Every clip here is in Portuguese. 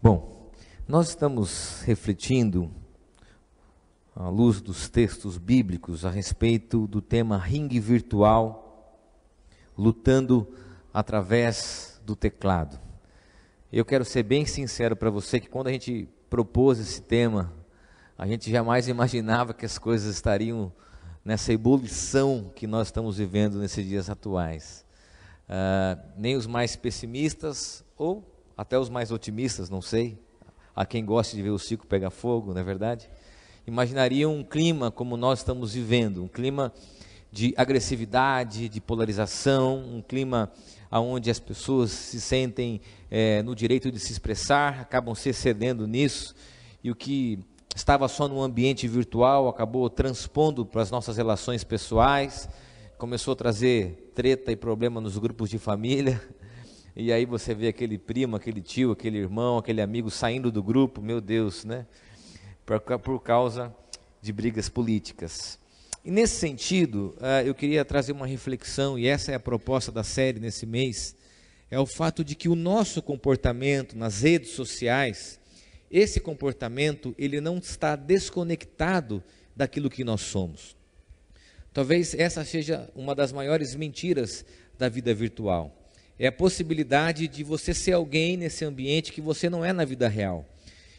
Bom, nós estamos refletindo, à luz dos textos bíblicos, a respeito do tema ringue virtual, lutando através do teclado. Eu quero ser bem sincero para você que quando a gente propôs esse tema, a gente jamais imaginava que as coisas estariam nessa ebulição que nós estamos vivendo nesses dias atuais. Nem os mais pessimistas ou até os mais otimistas, não sei, a quem gosta de ver o circo pegar fogo, não é verdade? Imaginariam um clima como nós estamos vivendo, um clima de agressividade, de polarização, um clima onde as pessoas se sentem no direito de se expressar, acabam se excedendo nisso, e o que estava só no ambiente virtual acabou transpondo para as nossas relações pessoais, começou a trazer treta e problema nos grupos de família. E aí você vê aquele primo, aquele tio, aquele irmão, aquele amigo saindo do grupo, meu Deus, né? Por causa de brigas políticas. E nesse sentido, eu queria trazer uma reflexão, e essa é a proposta da série nesse mês, é o fato de que o nosso comportamento nas redes sociais, esse comportamento, ele não está desconectado daquilo que nós somos. Talvez essa seja uma das maiores mentiras da vida virtual. É a possibilidade de você ser alguém nesse ambiente que você não é na vida real.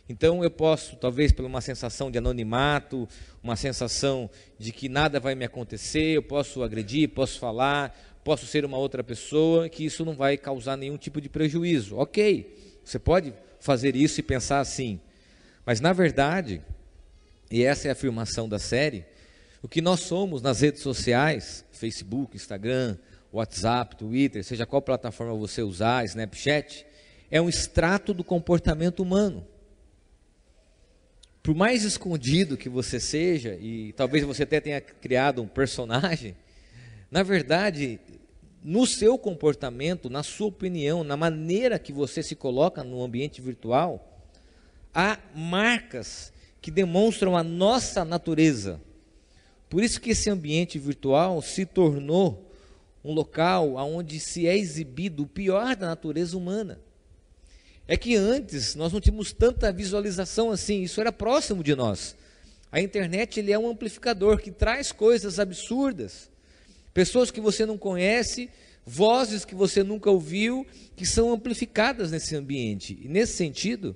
Então eu posso, talvez por uma sensação de anonimato, uma sensação de que nada vai me acontecer, eu posso agredir, posso falar, posso ser uma outra pessoa, que isso não vai causar nenhum tipo de prejuízo. Ok, você pode fazer isso e pensar assim, mas na verdade, e essa é a afirmação da série, o que nós somos nas redes sociais, Facebook, Instagram, WhatsApp, Twitter, seja qual plataforma você usar, Snapchat, é um extrato do comportamento humano. Por mais escondido que você seja, e talvez você até tenha criado um personagem, na verdade, no seu comportamento, na sua opinião, na maneira que você se coloca no ambiente virtual, há marcas que demonstram a nossa natureza. Por isso que esse ambiente virtual se tornou um local onde se é exibido o pior da natureza humana. É que antes nós não tínhamos tanta visualização assim, isso era próximo de nós. A internet ele é um amplificador que traz coisas absurdas, pessoas que você não conhece, vozes que você nunca ouviu, que são amplificadas nesse ambiente. E nesse sentido,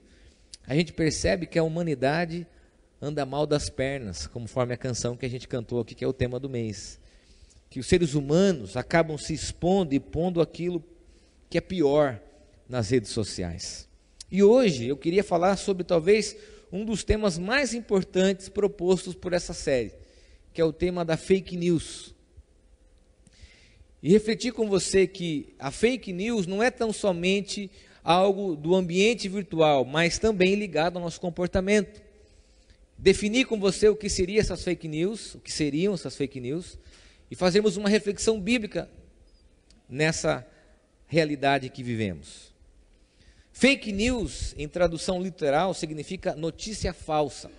a gente percebe que a humanidade anda mal das pernas, conforme a canção que a gente cantou aqui, que é o tema do mês. Que os seres humanos acabam se expondo e pondo aquilo que é pior nas redes sociais. E hoje eu queria falar sobre talvez um dos temas mais importantes propostos por essa série, que é o tema da fake news. E refletir com você que a fake news não é tão somente algo do ambiente virtual, mas também ligado ao nosso comportamento. Definir com você o que seriam essas fake news, e fazermos uma reflexão bíblica nessa realidade que vivemos. Fake news, em tradução literal, significa notícia falsa.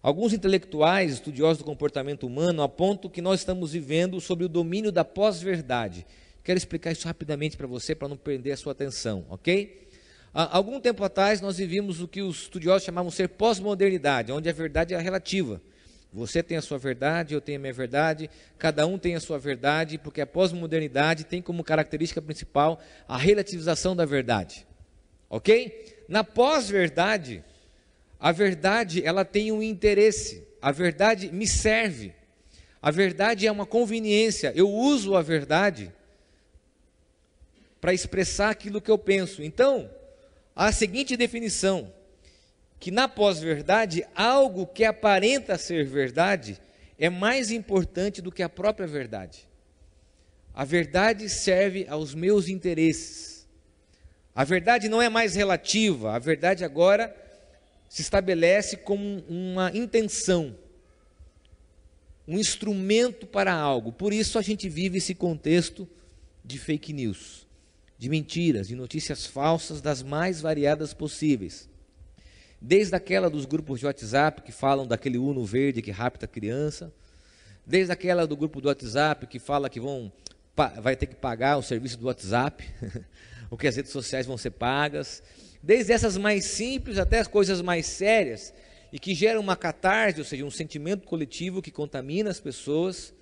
Alguns intelectuais, estudiosos do comportamento humano, apontam que nós estamos vivendo sob o domínio da pós-verdade. Quero explicar isso rapidamente para você, para não perder a sua atenção, ok? Há algum tempo atrás, nós vivíamos o que os estudiosos chamavam ser pós-modernidade, onde a verdade é relativa. Você tem a sua verdade, eu tenho a minha verdade, cada um tem a sua verdade, porque a pós-modernidade tem como característica principal a relativização da verdade. Ok? Na pós-verdade, a verdade ela tem um interesse, a verdade me serve, a verdade é uma conveniência, eu uso a verdade para expressar aquilo que eu penso. Então, há a seguinte definição, que na pós-verdade, algo que aparenta ser verdade é mais importante do que a própria verdade. A verdade serve aos meus interesses. A verdade não é mais relativa, a verdade agora se estabelece como uma intenção, um instrumento para algo. Por isso a gente vive esse contexto de fake news, de mentiras, de notícias falsas das mais variadas possíveis. Desde aquela dos grupos de WhatsApp que falam daquele Uno verde que rapta a criança, desde aquela do grupo do WhatsApp que fala que vai ter que pagar o serviço do WhatsApp, ou que as redes sociais vão ser pagas, desde essas mais simples até as coisas mais sérias, e que geram uma catarse, ou seja, um sentimento coletivo que contamina as pessoas,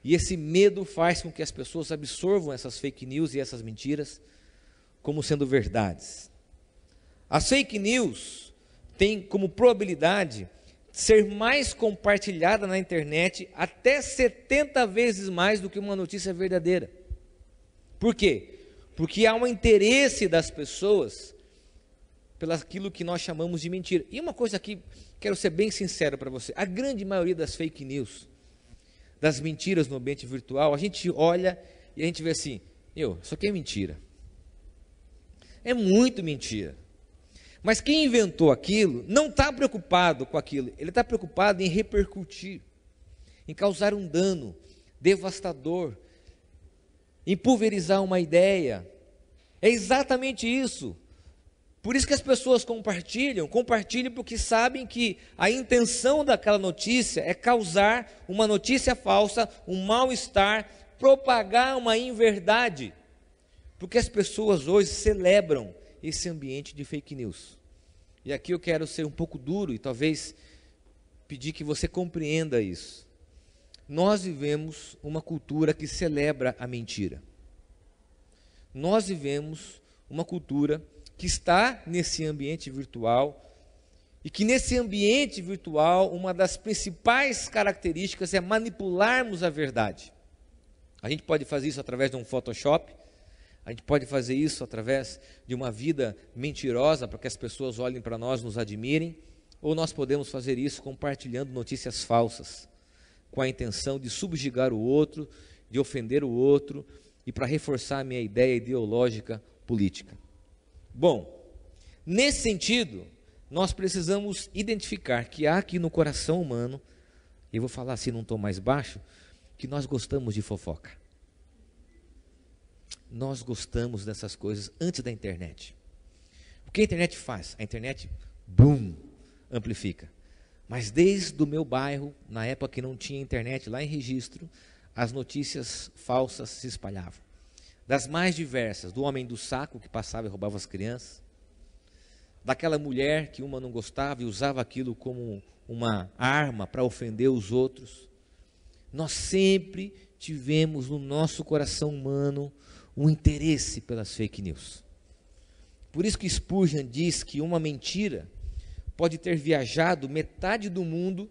e esse medo faz com que as pessoas absorvam essas fake news e essas mentiras como sendo verdades. As fake news têm como probabilidade ser mais compartilhada na internet até 70 vezes mais do que uma notícia verdadeira. Por quê? Porque há um interesse das pessoas pelaquilo que nós chamamos de mentira. E uma coisa aqui, quero ser bem sincero para você, a grande maioria das fake news, das mentiras no ambiente virtual, a gente olha e a gente vê assim, isso aqui é mentira. É muito mentira. Mas quem inventou aquilo não está preocupado com aquilo, ele está preocupado em repercutir, em causar um dano devastador, em pulverizar uma ideia. É exatamente isso. Por isso que as pessoas compartilham porque sabem que a intenção daquela notícia é causar uma notícia falsa, um mal-estar, propagar uma inverdade. Porque as pessoas hoje celebram esse ambiente de fake news. E aqui eu quero ser um pouco duro e talvez pedir que você compreenda isso. Nós vivemos uma cultura que celebra a mentira. Nós vivemos uma cultura que está nesse ambiente virtual e que nesse ambiente virtual uma das principais características é manipularmos a verdade. A gente pode fazer isso através de um Photoshop, a gente pode fazer isso através de uma vida mentirosa para que as pessoas olhem para nós, nos admirem, ou nós podemos fazer isso compartilhando notícias falsas, com a intenção de subjugar o outro, de ofender o outro e para reforçar a minha ideia ideológica política. Bom, nesse sentido, nós precisamos identificar que há aqui no coração humano, e eu vou falar assim num tom mais baixo, que nós gostamos de fofoca. Nós gostamos dessas coisas antes da internet. O que a internet faz? A internet, boom, amplifica. Mas desde o meu bairro, na época que não tinha internet, lá em Registro, as notícias falsas se espalhavam. Das mais diversas, do homem do saco que passava e roubava as crianças, daquela mulher que uma não gostava e usava aquilo como uma arma para ofender os outros. Nós sempre tivemos no nosso coração humano um interesse pelas fake news. Por isso que Spurgeon diz que uma mentira pode ter viajado metade do mundo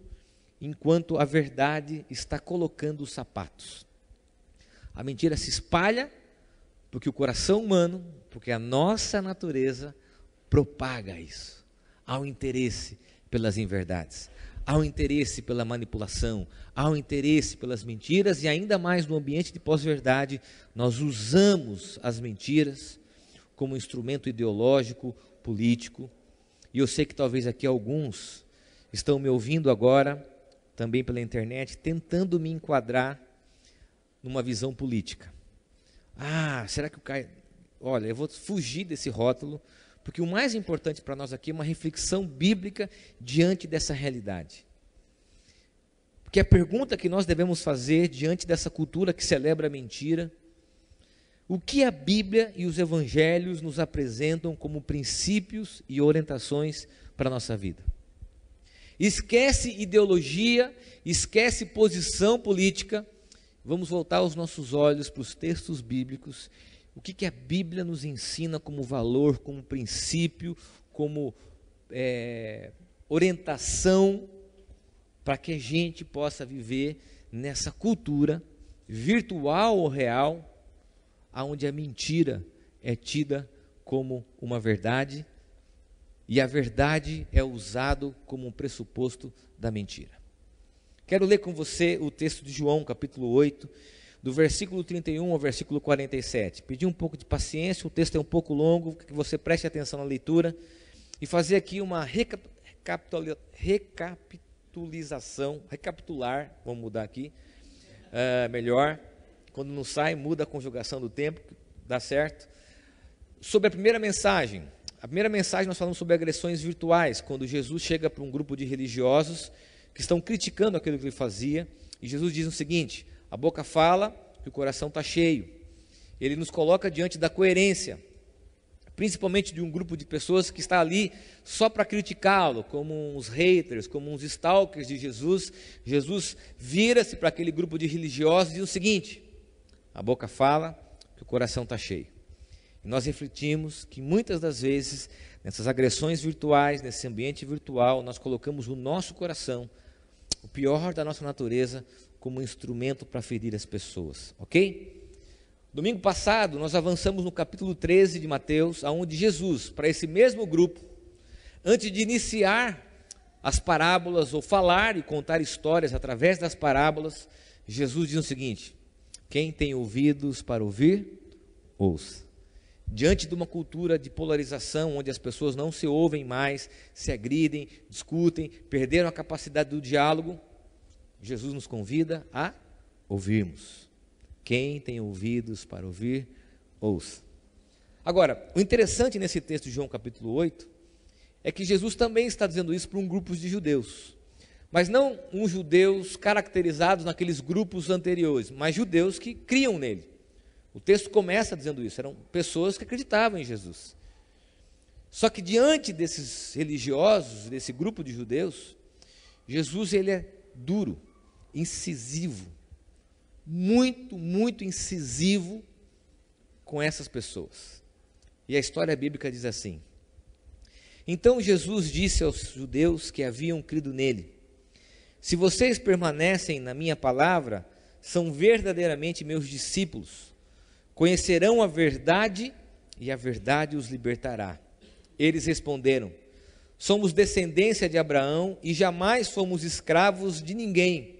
enquanto a verdade está colocando os sapatos. A mentira se espalha porque o coração humano, porque a nossa natureza propaga isso. Há um interesse pelas inverdades, há um interesse pela manipulação, há um interesse pelas mentiras e ainda mais no ambiente de pós-verdade, nós usamos as mentiras como instrumento ideológico, político. E eu sei que talvez aqui alguns estão me ouvindo agora, também pela internet, tentando me enquadrar numa visão política. Será que o cara... Olha, eu vou fugir desse rótulo, porque o mais importante para nós aqui é uma reflexão bíblica diante dessa realidade. Porque a pergunta que nós devemos fazer diante dessa cultura que celebra a mentira, o que a Bíblia e os evangelhos nos apresentam como princípios e orientações para a nossa vida? Esquece ideologia, esquece posição política, vamos voltar os nossos olhos para os textos bíblicos. O que a Bíblia nos ensina como valor, como princípio, como orientação para que a gente possa viver nessa cultura virtual ou real, onde a mentira é tida como uma verdade e a verdade é usado como um pressuposto da mentira. Quero ler com você o texto de João, capítulo 8, do versículo 31 ao versículo 47. Pedir um pouco de paciência, o texto é um pouco longo, que você preste atenção na leitura e fazer aqui uma recapitular, vamos mudar aqui, melhor, quando não sai, muda a conjugação do tempo, dá certo. Sobre a primeira mensagem nós falamos sobre agressões virtuais, quando Jesus chega para um grupo de religiosos que estão criticando aquilo que ele fazia, e Jesus diz o seguinte: a boca fala que o coração está cheio. Ele nos coloca diante da coerência. principalmente de um grupo de pessoas que está ali só para criticá-lo, como uns haters, como uns stalkers de Jesus. Jesus vira-se para aquele grupo de religiosos e diz o seguinte: a boca fala que o coração está cheio. E nós refletimos que muitas das vezes, nessas agressões virtuais, nesse ambiente virtual, nós colocamos o nosso coração, o pior da nossa natureza, como instrumento para ferir as pessoas, ok? Domingo passado, nós avançamos no capítulo 13 de Mateus, onde Jesus, para esse mesmo grupo, antes de iniciar as parábolas, ou falar e contar histórias através das parábolas, Jesus diz o seguinte: quem tem ouvidos para ouvir, ouça. Diante de uma cultura de polarização, onde as pessoas não se ouvem mais, se agridem, discutem, perderam a capacidade do diálogo, Jesus nos convida a ouvirmos. Quem tem ouvidos para ouvir, ouça. Agora, o interessante nesse texto de João capítulo 8, é que Jesus também está dizendo isso para um grupo de judeus, mas não uns judeus caracterizados naqueles grupos anteriores, mas judeus que criam nele. O texto começa dizendo isso, eram pessoas que acreditavam em Jesus. Só que diante desses religiosos, desse grupo de judeus, Jesus ele é duro, incisivo, muito incisivo com essas pessoas. E a história bíblica diz assim: então Jesus disse aos judeus que haviam crido nele: se vocês permanecem na minha palavra, são verdadeiramente meus discípulos, conhecerão a verdade e a verdade os libertará. Eles responderam: somos descendência de Abraão e jamais fomos escravos de ninguém.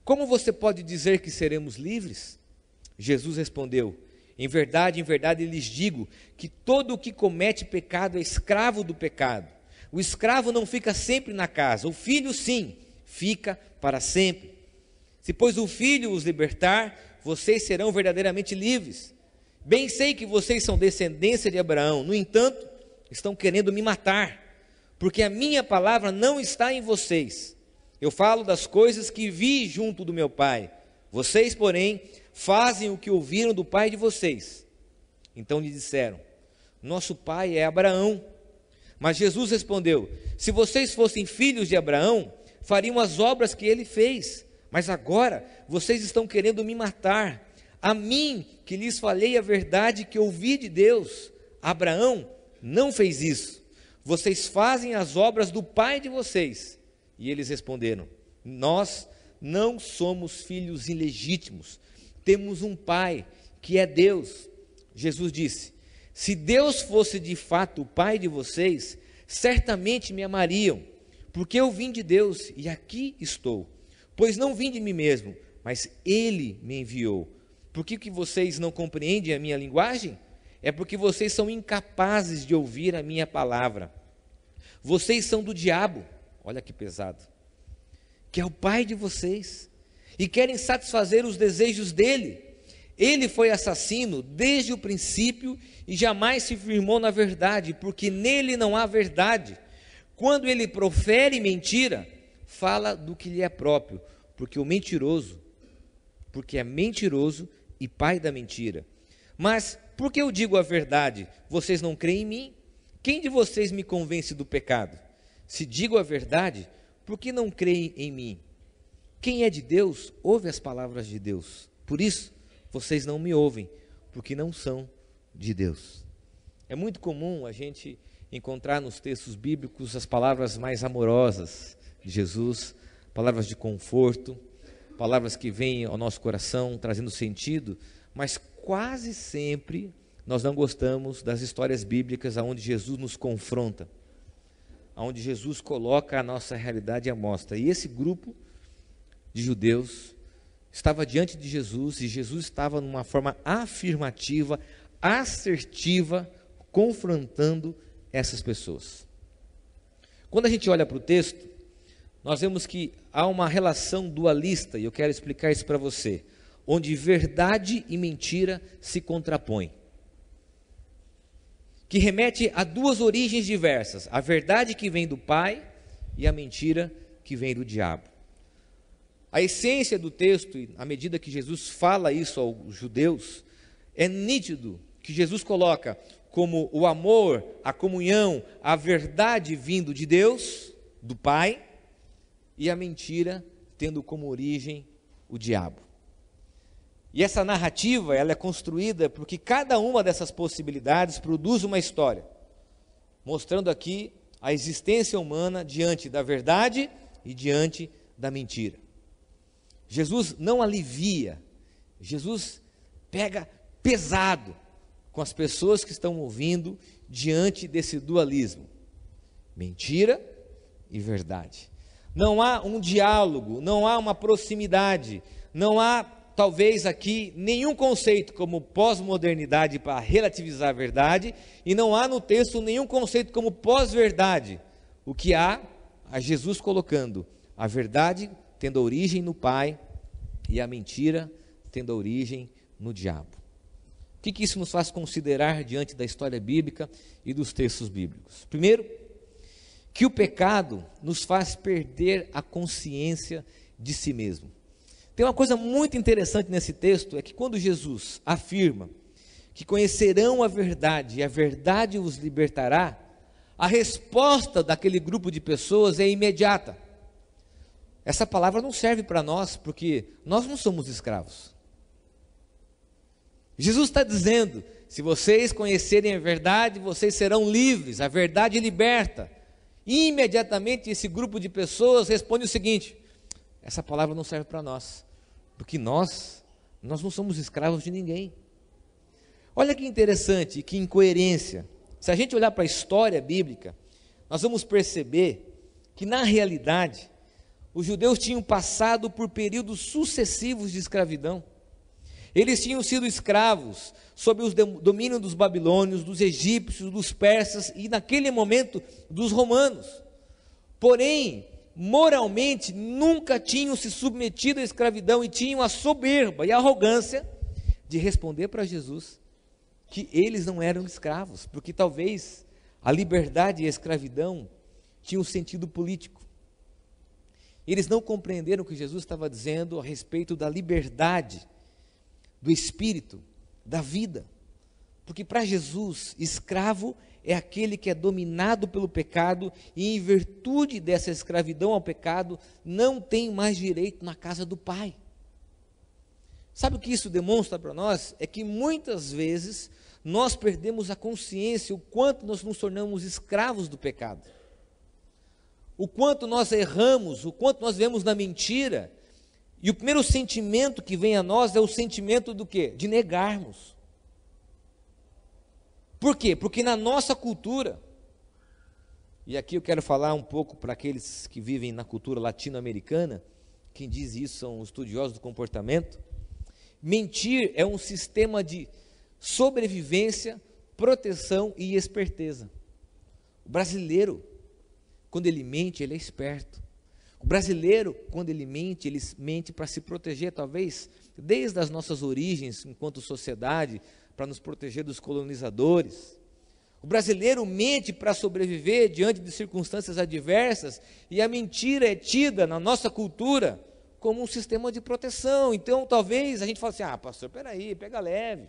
Como você pode dizer que seremos livres? Jesus respondeu: em verdade, lhes digo que todo o que comete pecado é escravo do pecado. O escravo não fica sempre na casa, o filho sim, fica para sempre. Se pois o filho os libertar, vocês serão verdadeiramente livres. Bem sei que vocês são descendência de Abraão, no entanto, estão querendo me matar, porque a minha palavra não está em vocês. Eu falo das coisas que vi junto do meu pai. Vocês, porém, fazem o que ouviram do pai de vocês. Então lhe disseram: nosso pai é Abraão. Mas Jesus respondeu: se vocês fossem filhos de Abraão, fariam as obras que ele fez. Mas agora vocês estão querendo me matar, a mim que lhes falei a verdade que ouvi de Deus. Abraão não fez isso. Vocês fazem as obras do pai de vocês. E eles responderam: nós não somos filhos ilegítimos, temos um pai que é Deus. Jesus disse: se Deus fosse de fato o pai de vocês, certamente me amariam, porque eu vim de Deus e aqui estou. Pois não vim de mim mesmo, mas Ele me enviou. Por que vocês não compreendem a minha linguagem? É porque vocês são incapazes de ouvir a minha palavra. Vocês são do diabo, olha que pesado, que é o pai de vocês, e querem satisfazer os desejos dele. Ele foi assassino desde o princípio e jamais se firmou na verdade, porque nele não há verdade. Quando ele profere mentira, fala do que lhe é próprio, porque é mentiroso e pai da mentira. Mas por que eu digo a verdade? Vocês não creem em mim? Quem de vocês me convence do pecado? Se digo a verdade, por que não creem em mim? Quem é de Deus, ouve as palavras de Deus. Por isso, vocês não me ouvem, porque não são de Deus. É muito comum a gente encontrar nos textos bíblicos as palavras mais amorosas de Jesus, palavras de conforto, palavras que vêm ao nosso coração trazendo sentido, mas quase sempre nós não gostamos das histórias bíblicas onde Jesus nos confronta, onde Jesus coloca a nossa realidade à mostra. E esse grupo de judeus estava diante de Jesus, e Jesus estava numa forma afirmativa, assertiva, confrontando essas pessoas. Quando a gente olha para o texto, nós vemos que há uma relação dualista, e eu quero explicar isso para você, onde verdade e mentira se contrapõem, que remete a duas origens diversas: a verdade que vem do Pai e a mentira que vem do diabo. A essência do texto, e à medida que Jesus fala isso aos judeus, é nítido que Jesus coloca como o amor, a comunhão, a verdade vindo de Deus, do Pai, e a mentira tendo como origem o diabo. E essa narrativa, ela é construída porque cada uma dessas possibilidades produz uma história, mostrando aqui a existência humana diante da verdade e diante da mentira. Jesus não alivia, Jesus pega pesado com as pessoas que estão ouvindo diante desse dualismo, mentira e verdade. Não há um diálogo, não há uma proximidade, não há talvez aqui nenhum conceito como pós-modernidade para relativizar a verdade, e não há no texto nenhum conceito como pós-verdade. O que há, a Jesus colocando a verdade tendo origem no Pai e a mentira tendo origem no diabo. O que isso nos faz considerar diante da história bíblica e dos textos bíblicos? Primeiro, que o pecado nos faz perder a consciência de si mesmo. Tem uma coisa muito interessante nesse texto, é que quando Jesus afirma que conhecerão a verdade e a verdade os libertará, a resposta daquele grupo de pessoas é imediata. Essa palavra não serve para nós, porque nós não somos escravos. Jesus está dizendo, se vocês conhecerem a verdade, vocês serão livres, a verdade liberta. E imediatamente esse grupo de pessoas responde o seguinte: essa palavra não serve para nós, porque nós não somos escravos de ninguém. Olha que interessante, que incoerência. Se a gente olhar para a história bíblica, nós vamos perceber que na realidade, os judeus tinham passado por períodos sucessivos de escravidão. Eles tinham sido escravos sob o domínio dos babilônios, dos egípcios, dos persas e naquele momento dos romanos. Porém, moralmente nunca tinham se submetido à escravidão e tinham a soberba e a arrogância de responder para Jesus que eles não eram escravos, porque talvez a liberdade e a escravidão tinham sentido político. Eles não compreenderam o que Jesus estava dizendo a respeito da liberdade, do espírito, da vida. Porque para Jesus, escravo é aquele que é dominado pelo pecado e em virtude dessa escravidão ao pecado, não tem mais direito na casa do Pai. Sabe o que isso demonstra para nós? É que muitas vezes nós perdemos a consciência o quanto nós nos tornamos escravos do pecado. O quanto nós erramos, o quanto nós vivemos na mentira, e o primeiro sentimento que vem a nós é o sentimento do quê? De negarmos. Por quê? Porque na nossa cultura, e aqui eu quero falar um pouco para aqueles que vivem na cultura latino-americana, quem diz isso são os estudiosos do comportamento, mentir é um sistema de sobrevivência, proteção e esperteza. O brasileiro, quando ele mente, ele é esperto. O brasileiro, quando ele mente para se proteger, talvez, desde as nossas origens, enquanto sociedade, para nos proteger dos colonizadores. O brasileiro mente para sobreviver diante de circunstâncias adversas, e a mentira é tida na nossa cultura como um sistema de proteção. Então, talvez a gente fale assim: pastor, peraí, pega leve.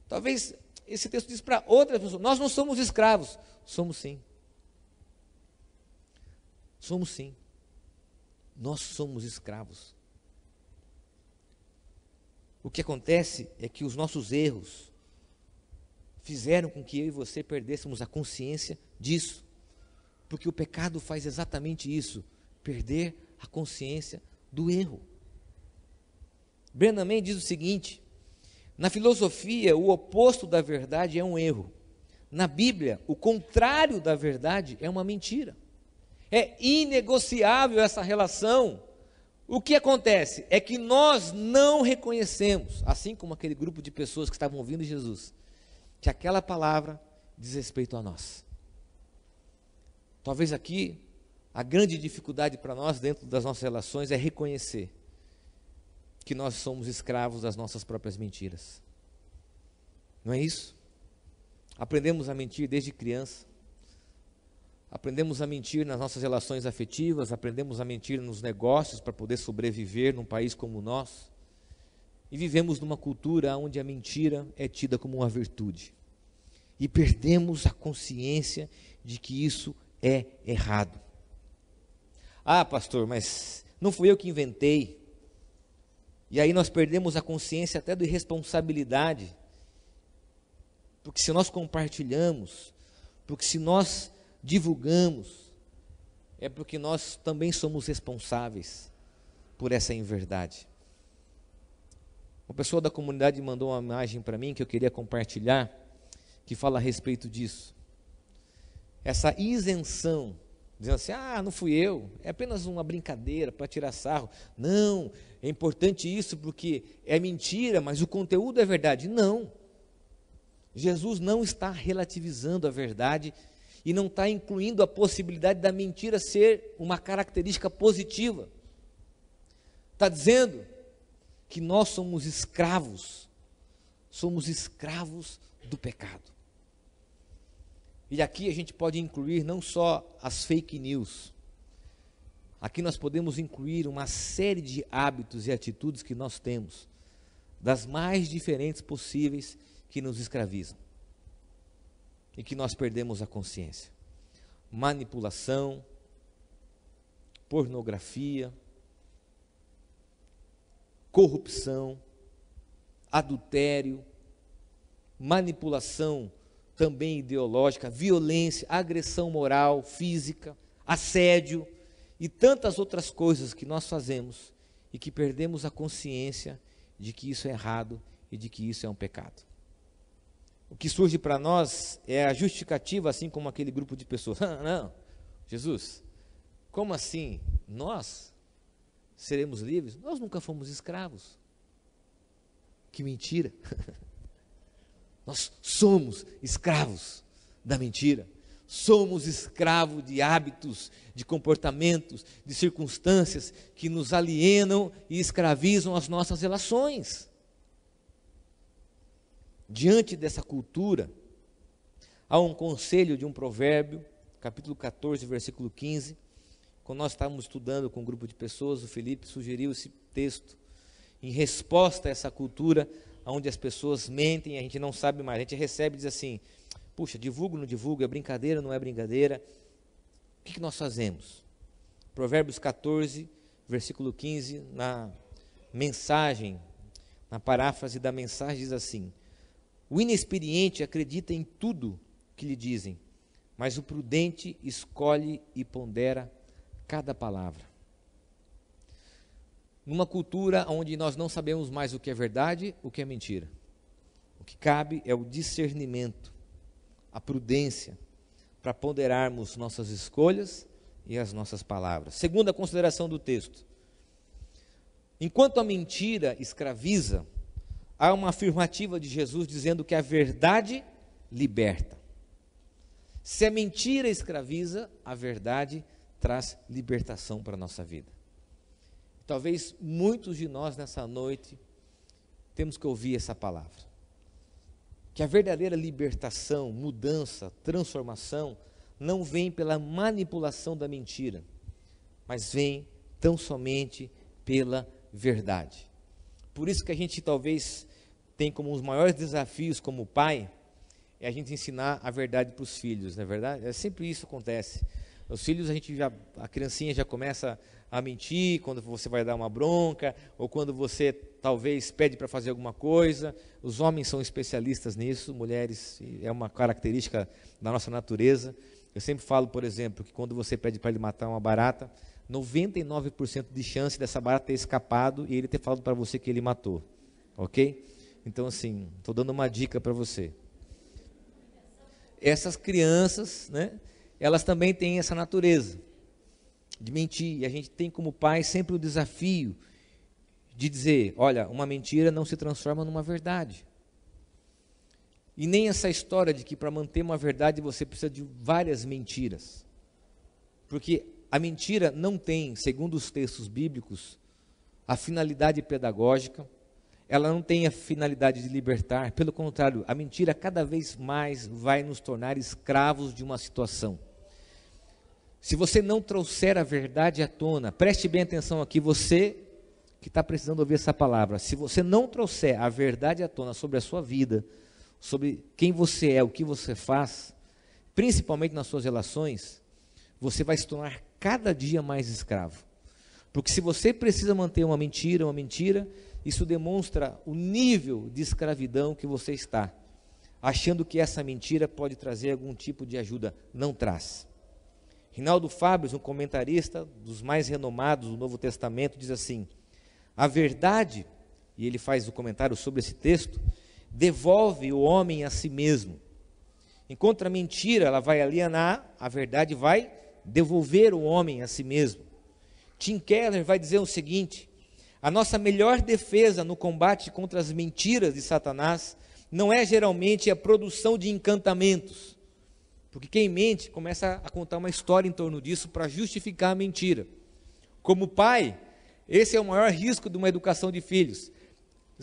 Talvez esse texto diz para outras pessoas: nós não somos escravos. Somos sim. Somos sim. Nós somos escravos. O que acontece é que os nossos erros fizeram com que eu e você perdêssemos a consciência disso. Porque o pecado faz exatamente isso, perder a consciência do erro. Brennan Mann diz o seguinte: na filosofia, o oposto da verdade é um erro. Na Bíblia, o contrário da verdade é uma mentira. É inegociável essa relação. O que acontece é que nós não reconhecemos, assim como aquele grupo de pessoas que estavam ouvindo Jesus, que aquela palavra diz respeito a nós. Talvez aqui a grande dificuldade para nós dentro das nossas relações é reconhecer que nós somos escravos das nossas próprias mentiras. Não é isso? Aprendemos a mentir desde criança. Aprendemos a mentir nas nossas relações afetivas, aprendemos a mentir nos negócios para poder sobreviver num país como o nosso. E vivemos numa cultura onde a mentira é tida como uma virtude. e perdemos a consciência de que isso é errado. Ah, pastor, mas não fui eu que inventei. E aí nós perdemos a consciência até de responsabilidade. Porque se nós compartilhamos, porque se nós divulgamos, é porque nós também somos responsáveis por essa inverdade. Uma pessoa da comunidade mandou uma imagem para mim que eu queria compartilhar, que fala a respeito disso. Essa isenção, dizendo assim, não fui eu, é apenas uma brincadeira para tirar sarro. Não, é importante isso porque é mentira, mas o conteúdo é verdade. Não, Jesus não está relativizando a verdade e não está incluindo a possibilidade da mentira ser uma característica positiva. Está dizendo que nós somos escravos do pecado. E aqui a gente pode incluir não só as fake news, aqui nós podemos incluir uma série de hábitos e atitudes que nós temos, das mais diferentes possíveis, que nos escravizam e que nós perdemos a consciência. Manipulação, pornografia, corrupção, adultério, manipulação também ideológica, violência, agressão moral, física, assédio e tantas outras coisas que nós fazemos e que perdemos a consciência de que isso é errado e de que isso é um pecado. O que surge para nós é a justificativa, assim como aquele grupo de pessoas. Não, Jesus, como assim? Nós seremos livres? Nós nunca fomos escravos. Que mentira! Nós somos escravos da mentira. Somos escravos de hábitos, de comportamentos, de circunstâncias que nos alienam e escravizam as nossas relações. Diante dessa cultura, há um conselho de um provérbio, capítulo 14, versículo 15. Quando nós estávamos estudando com um grupo de pessoas, o Felipe sugeriu esse texto em resposta a essa cultura onde as pessoas mentem, a gente não sabe mais, a gente recebe e diz assim, puxa, divulgo ou não divulgo, é brincadeira ou não é brincadeira? O que nós fazemos? Provérbios 14, versículo 15, na mensagem, na paráfrase da mensagem diz assim, o inexperiente acredita em tudo que lhe dizem, mas o prudente escolhe e pondera cada palavra. Numa cultura onde nós não sabemos mais o que é verdade, o que é mentira. O que cabe é o discernimento, a prudência, para ponderarmos nossas escolhas e as nossas palavras. Segunda consideração do texto. Enquanto a mentira escraviza, há uma afirmativa de Jesus dizendo que a verdade liberta. Se a mentira escraviza, a verdade traz libertação para a nossa vida. Talvez muitos de nós nessa noite temos que ouvir essa palavra. Que a verdadeira libertação, mudança, transformação não vem pela manipulação da mentira, mas vem tão somente pela verdade. Por isso que a gente talvez tem como um dos maiores desafios como pai, é a gente ensinar a verdade para os filhos, não é verdade? É sempre isso que acontece. Os filhos, a criancinha já começa a mentir quando você vai dar uma bronca, ou quando você talvez pede para fazer alguma coisa. Os homens são especialistas nisso, mulheres, é uma característica da nossa natureza. Eu sempre falo, por exemplo, que quando você pede para ele matar uma barata, 99% de chance dessa barata ter escapado e ele ter falado para você que ele matou, ok? Então assim, estou dando uma dica para você. Essas crianças, né, elas também têm essa natureza de mentir, e a gente tem como pai sempre o desafio de dizer, olha, uma mentira não se transforma numa verdade. E nem essa história de que para manter uma verdade você precisa de várias mentiras. Porque a mentira não tem, segundo os textos bíblicos, a finalidade pedagógica, ela não tem a finalidade de libertar, pelo contrário, a mentira cada vez mais vai nos tornar escravos de uma situação. Se você não trouxer a verdade à tona, preste bem atenção aqui, você que está precisando ouvir essa palavra, se você não trouxer a verdade à tona sobre a sua vida, sobre quem você é, o que você faz, principalmente nas suas relações, você vai se tornar cada dia mais escravo. Porque se você precisa manter uma mentira, isso demonstra o nível de escravidão que você está, achando que essa mentira pode trazer algum tipo de ajuda. Não traz. Rinaldo Fábrios, um comentarista dos mais renomados do Novo Testamento, diz assim: a verdade, e ele faz o comentário sobre esse texto, devolve o homem a si mesmo. Enquanto a mentira, ela vai alienar, a verdade vai devolver o homem a si mesmo. Tim Keller vai dizer o seguinte: a nossa melhor defesa no combate contra as mentiras de Satanás não é geralmente a produção de encantamentos, porque quem mente começa a contar uma história em torno disso para justificar a mentira. Como pai, esse é o maior risco de uma educação de filhos.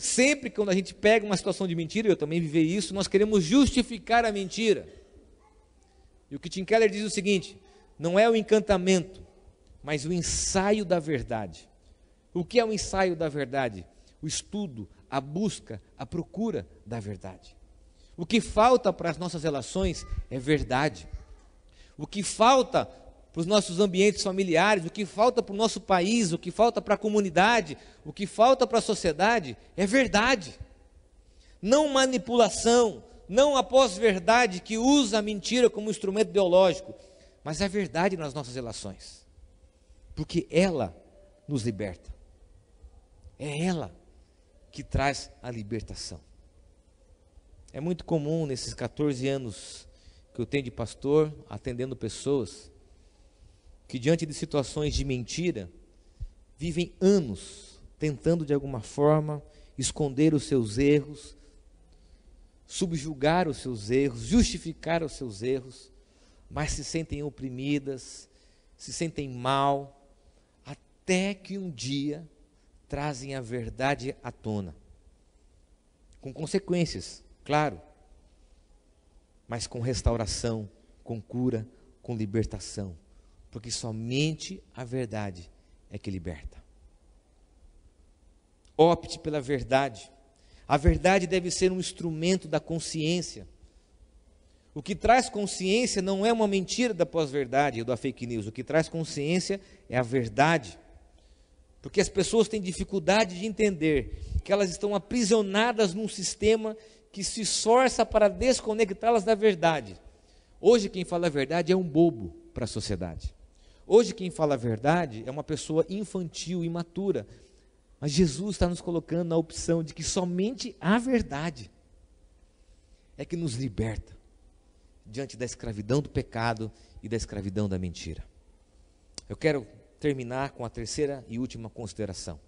Sempre quando a gente pega uma situação de mentira, eu também vivi isso, nós queremos justificar a mentira. E o que Tim Keller diz é o seguinte: não é o encantamento, mas o ensaio da verdade. O que é o ensaio da verdade? O estudo, a busca, a procura da verdade. O que falta para as nossas relações é verdade. O que falta para os nossos ambientes familiares, o que falta para o nosso país, o que falta para a comunidade, o que falta para a sociedade é verdade. Não manipulação, não a pós-verdade que usa a mentira como instrumento ideológico, mas a verdade nas nossas relações. Porque ela nos liberta. É ela que traz a libertação. É muito comum nesses 14 anos que eu tenho de pastor, atendendo pessoas, que diante de situações de mentira, vivem anos tentando de alguma forma esconder os seus erros, subjugar os seus erros, justificar os seus erros, mas se sentem oprimidas, se sentem mal, até que um dia trazem a verdade à tona, com consequências, claro, mas com restauração, com cura, com libertação, porque somente a verdade é que liberta. Opte pela verdade. A verdade deve ser um instrumento da consciência. O que traz consciência não é uma mentira da pós-verdade ou da fake news. O que traz consciência é a verdade. Porque as pessoas têm dificuldade de entender que elas estão aprisionadas num sistema que se esforça para desconectá-las da verdade. Hoje quem fala a verdade é um bobo para a sociedade. Hoje quem fala a verdade é uma pessoa infantil, imatura. Mas Jesus está nos colocando na opção de que somente a verdade é que nos liberta diante da escravidão do pecado e da escravidão da mentira. Eu quero terminar com a terceira e última consideração.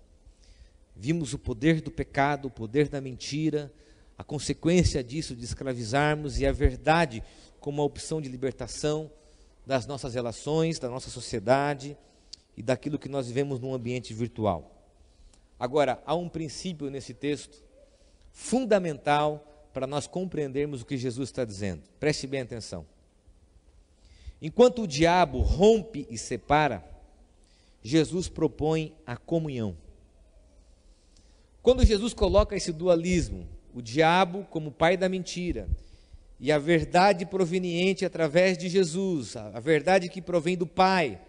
Vimos o poder do pecado, o poder da mentira, a consequência disso de escravizarmos e a verdade como a opção de libertação das nossas relações, da nossa sociedade e daquilo que nós vivemos num ambiente virtual. Agora, há um princípio nesse texto fundamental para nós compreendermos o que Jesus está dizendo. Preste bem atenção. Enquanto o diabo rompe e separa, Jesus propõe a comunhão. Quando Jesus coloca esse dualismo, o diabo como pai da mentira e a verdade proveniente através de Jesus, a verdade que provém do Pai,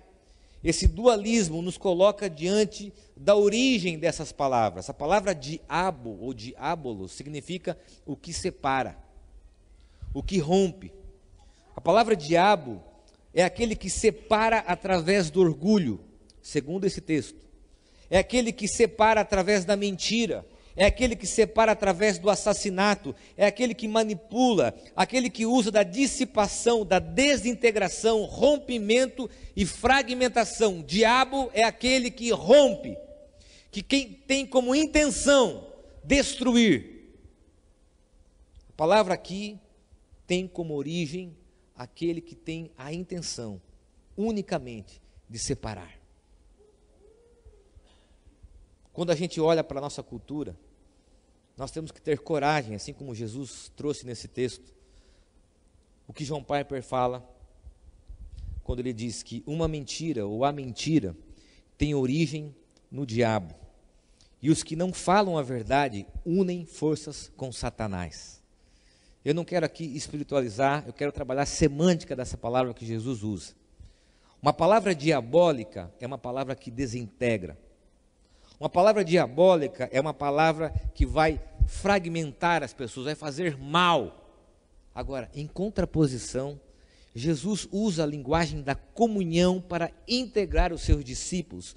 esse dualismo nos coloca diante da origem dessas palavras. A palavra diabo ou diabolos significa o que separa, o que rompe. A palavra diabo é aquele que separa através do orgulho, segundo esse texto. É aquele que separa através da mentira, é aquele que separa através do assassinato, é aquele que manipula, aquele que usa da dissipação, da desintegração, rompimento e fragmentação. Diabo é aquele que rompe, que quem tem como intenção destruir. A palavra aqui tem como origem aquele que tem a intenção unicamente de separar. Quando a gente olha para a nossa cultura, nós temos que ter coragem, assim como Jesus trouxe nesse texto, o que John Piper fala, quando ele diz que uma mentira ou a mentira tem origem no diabo, e os que não falam a verdade unem forças com Satanás. Eu não quero aqui espiritualizar, eu quero trabalhar a semântica dessa palavra que Jesus usa. Uma palavra diabólica é uma palavra que desintegra. Uma palavra diabólica é uma palavra que vai fragmentar as pessoas, vai fazer mal. Agora, em contraposição, Jesus usa a linguagem da comunhão para integrar os seus discípulos.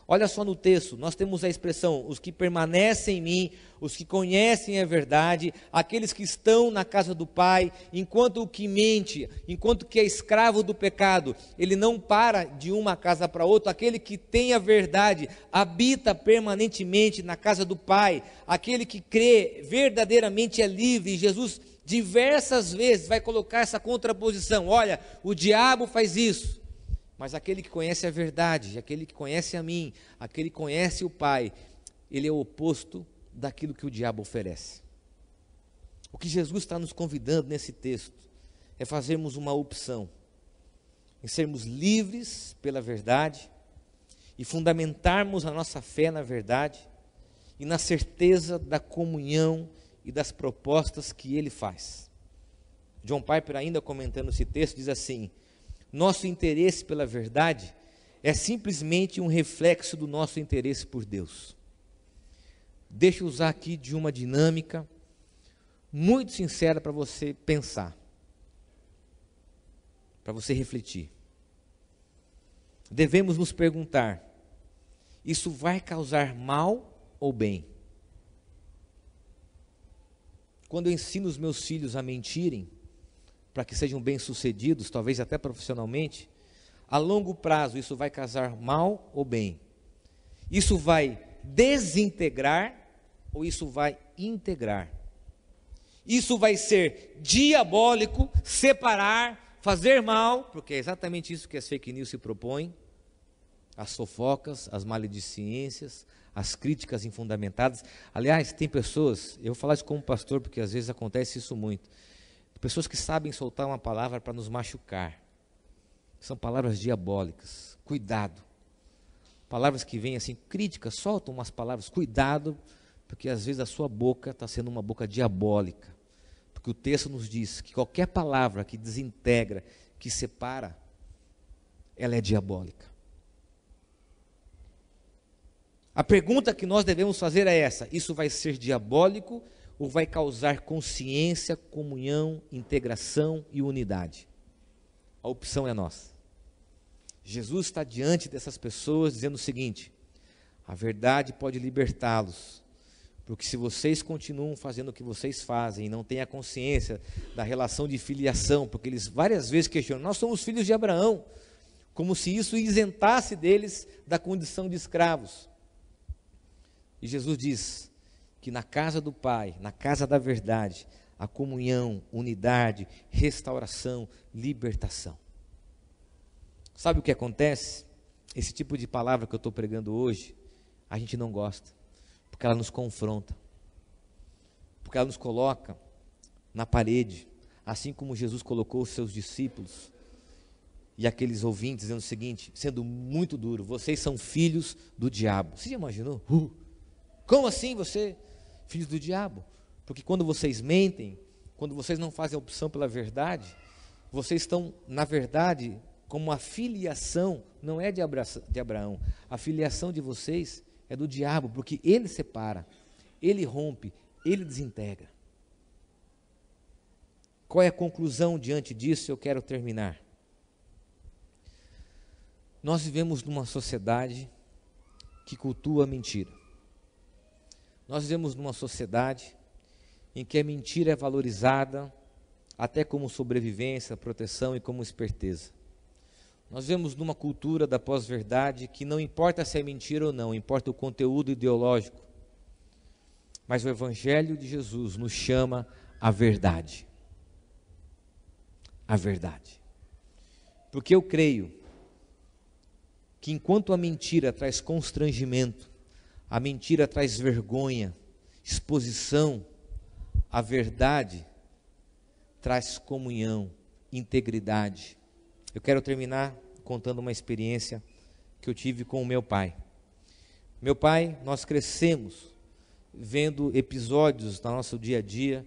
Olha só no texto, nós temos a expressão, os que permanecem em mim, os que conhecem a verdade, aqueles que estão na casa do Pai, enquanto o que mente, enquanto que é escravo do pecado, ele não para de uma casa para outra, aquele que tem a verdade, habita permanentemente na casa do Pai, aquele que crê verdadeiramente é livre, e Jesus diversas vezes vai colocar essa contraposição, olha, o diabo faz isso, mas aquele que conhece a verdade, aquele que conhece a mim, aquele que conhece o Pai, ele é o oposto daquilo que o diabo oferece. O que Jesus está nos convidando nesse texto é fazermos uma opção, em sermos livres pela verdade e fundamentarmos a nossa fé na verdade e na certeza da comunhão e das propostas que ele faz. John Piper, ainda comentando esse texto, diz assim: nosso interesse pela verdade é simplesmente um reflexo do nosso interesse por Deus. Deixa eu usar aqui de uma dinâmica muito sincera para você pensar, para você refletir. Devemos nos perguntar: isso vai causar mal ou bem? Quando eu ensino os meus filhos a mentirem, para que sejam bem-sucedidos, talvez até profissionalmente, a longo prazo isso vai causar mal ou bem? Isso vai desintegrar ou isso vai integrar? Isso vai ser diabólico, separar, fazer mal, porque é exatamente isso que as fake news se propõem, as fofocas, as maledicências, as críticas infundamentadas. Aliás, tem pessoas, eu vou falar isso como pastor, porque às vezes acontece isso muito, pessoas que sabem soltar uma palavra para nos machucar. São palavras diabólicas. Cuidado. Palavras que vêm assim, críticas, soltam umas palavras. Cuidado, porque às vezes a sua boca está sendo uma boca diabólica. Porque o texto nos diz que qualquer palavra que desintegra, que separa, ela é diabólica. A pergunta que nós devemos fazer é essa: isso vai ser diabólico ou vai causar consciência, comunhão, integração e unidade? A opção é nossa. Jesus está diante dessas pessoas dizendo o seguinte: a verdade pode libertá-los, porque se vocês continuam fazendo o que vocês fazem e não têm a consciência da relação de filiação, porque eles várias vezes questionam, nós somos filhos de Abraão, como se isso isentasse deles da condição de escravos. E Jesus diz que na casa do Pai, na casa da verdade, a comunhão, unidade, restauração, libertação. Sabe o que acontece? Esse tipo de palavra que eu estou pregando hoje, a gente não gosta, porque ela nos confronta, porque ela nos coloca na parede, assim como Jesus colocou os seus discípulos e aqueles ouvintes, dizendo o seguinte, sendo muito duro: vocês são filhos do diabo. Você já imaginou? Como assim você... filhos do diabo? Porque quando vocês mentem, quando vocês não fazem a opção pela verdade, vocês estão, na verdade, como a filiação não é de Abraão, a filiação de vocês é do diabo, porque ele separa, ele rompe, ele desintegra. Qual é a conclusão diante disso? Eu quero terminar. Nós vivemos numa sociedade que cultua a mentira. Nós vivemos numa sociedade em que a mentira é valorizada até como sobrevivência, proteção e como esperteza. Nós vivemos numa cultura da pós-verdade que não importa se é mentira ou não, importa o conteúdo ideológico. Mas o Evangelho de Jesus nos chama à verdade. A verdade. Porque eu creio que enquanto a mentira traz constrangimento, a mentira traz vergonha, exposição, a verdade traz comunhão, integridade. Eu quero terminar contando uma experiência que eu tive com o meu pai. Meu pai, nós crescemos vendo episódios no nosso dia a dia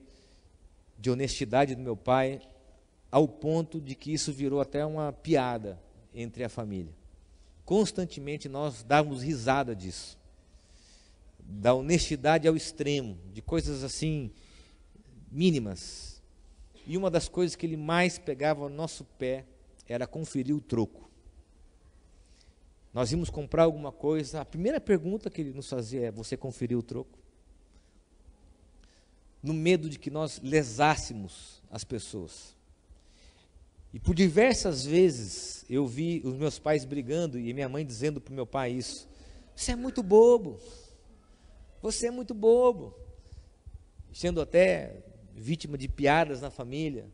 de honestidade do meu pai, ao ponto de que isso virou até uma piada entre a família. Constantemente nós dávamos risada disso, da honestidade ao extremo, de coisas assim mínimas. E uma das coisas que ele mais pegava no nosso pé era conferir o troco. Nós íamos comprar alguma coisa, a primeira pergunta que ele nos fazia é: você conferiu o troco? No medo de que nós lesássemos as pessoas. E por diversas vezes eu vi os meus pais brigando e minha mãe dizendo para o meu pai isso: você é muito bobo, você é muito bobo, sendo até vítima de piadas na família.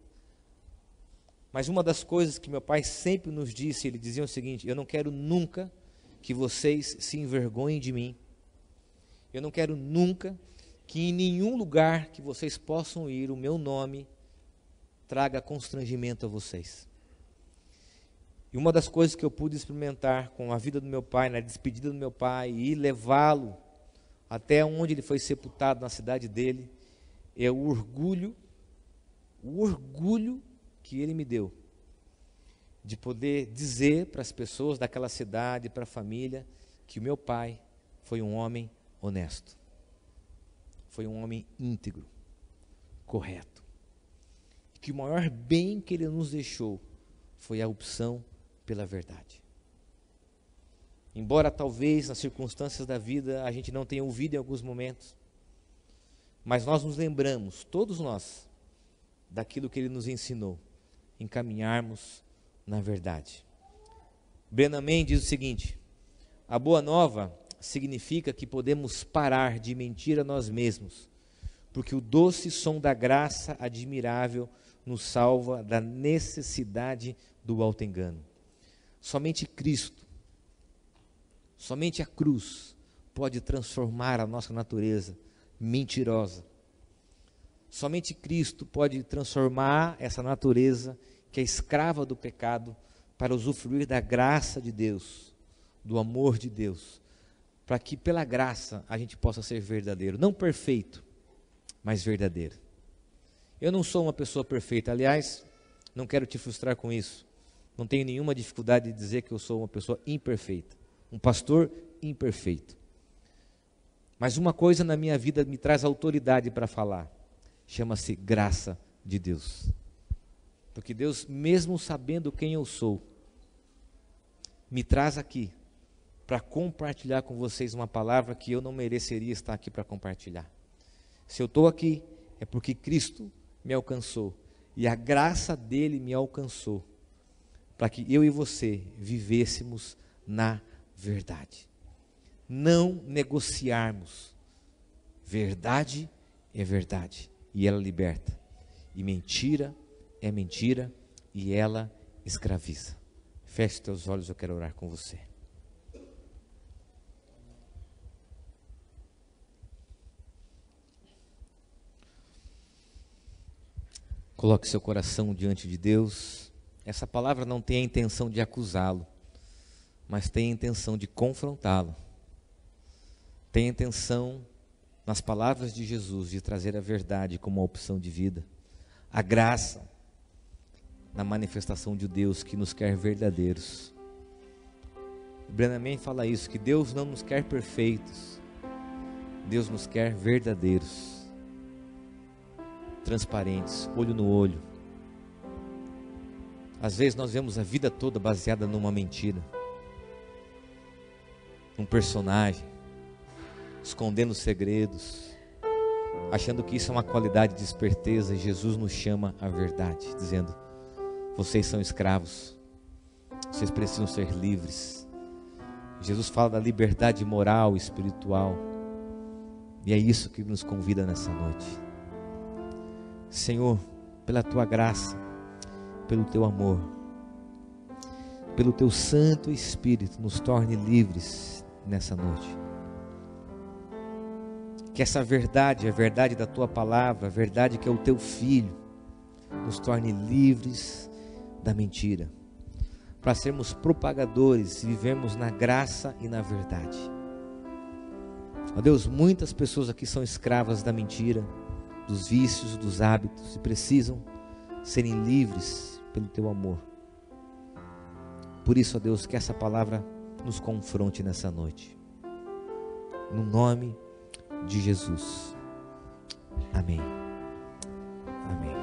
Mas uma das coisas que meu pai sempre nos disse, ele dizia o seguinte: eu não quero nunca que vocês se envergonhem de mim, eu não quero nunca que em nenhum lugar que vocês possam ir, o meu nome traga constrangimento a vocês. E uma das coisas que eu pude experimentar com a vida do meu pai, na despedida do meu pai, e levá-lo até onde ele foi sepultado, na cidade dele, é o orgulho que ele me deu, de poder dizer para as pessoas daquela cidade, para a família, que o meu pai foi um homem honesto, foi um homem íntegro, correto, e que o maior bem que ele nos deixou foi a opção pela verdade. Embora talvez nas circunstâncias da vida a gente não tenha ouvido em alguns momentos, mas nós nos lembramos, todos nós, daquilo que ele nos ensinou, em caminharmos na verdade. Brennan Mann diz o seguinte: a boa nova significa que podemos parar de mentir a nós mesmos, porque o doce som da graça admirável nos salva da necessidade do auto-engano. Somente Cristo, somente a cruz pode transformar a nossa natureza mentirosa. Somente Cristo pode transformar essa natureza que é escrava do pecado para usufruir da graça de Deus, do amor de Deus, para que pela graça a gente possa ser verdadeiro, não perfeito, mas verdadeiro. Eu não sou uma pessoa perfeita, aliás, não quero te frustrar com isso, não tenho nenhuma dificuldade de dizer que eu sou uma pessoa imperfeita, um pastor imperfeito. Mas uma coisa na minha vida me traz autoridade para falar, chama-se graça de Deus. Porque Deus, mesmo sabendo quem eu sou, me traz aqui para compartilhar com vocês uma palavra que eu não mereceria estar aqui para compartilhar. Se eu estou aqui, é porque Cristo me alcançou, e a graça dele me alcançou, para que eu e você vivêssemos na verdade. Não negociarmos. Verdade é verdade, e ela liberta. E mentira é mentira, e ela escraviza. Feche teus olhos, eu quero orar com você. Coloque seu coração diante de Deus. Essa palavra não tem a intenção de acusá-lo, mas tem a intenção de confrontá-lo. Tem a intenção, nas palavras de Jesus, de trazer a verdade como uma opção de vida. A graça, na manifestação de Deus que nos quer verdadeiros. Brennan Mann fala isso, que Deus não nos quer perfeitos, Deus nos quer verdadeiros, transparentes, olho no olho. Às vezes nós vemos a vida toda baseada numa mentira, num personagem, escondendo segredos, achando que isso é uma qualidade de esperteza. E Jesus nos chama à verdade, dizendo: vocês são escravos, vocês precisam ser livres. Jesus fala da liberdade moral, espiritual, e é isso que nos convida nessa noite. Senhor, pela Tua graça, pelo Teu amor, pelo Teu Santo Espírito, nos torne livres nessa noite. Que essa verdade, a verdade da Tua palavra, a verdade que é o Teu Filho, nos torne livres da mentira, para sermos propagadores e vivemos na graça e na verdade. Ó Deus, muitas pessoas aqui são escravas da mentira, dos vícios, dos hábitos, e precisam serem livres pelo teu amor. Por isso, ó Deus, que essa palavra nos confronte nessa noite. No nome de Jesus. Amém. Amém.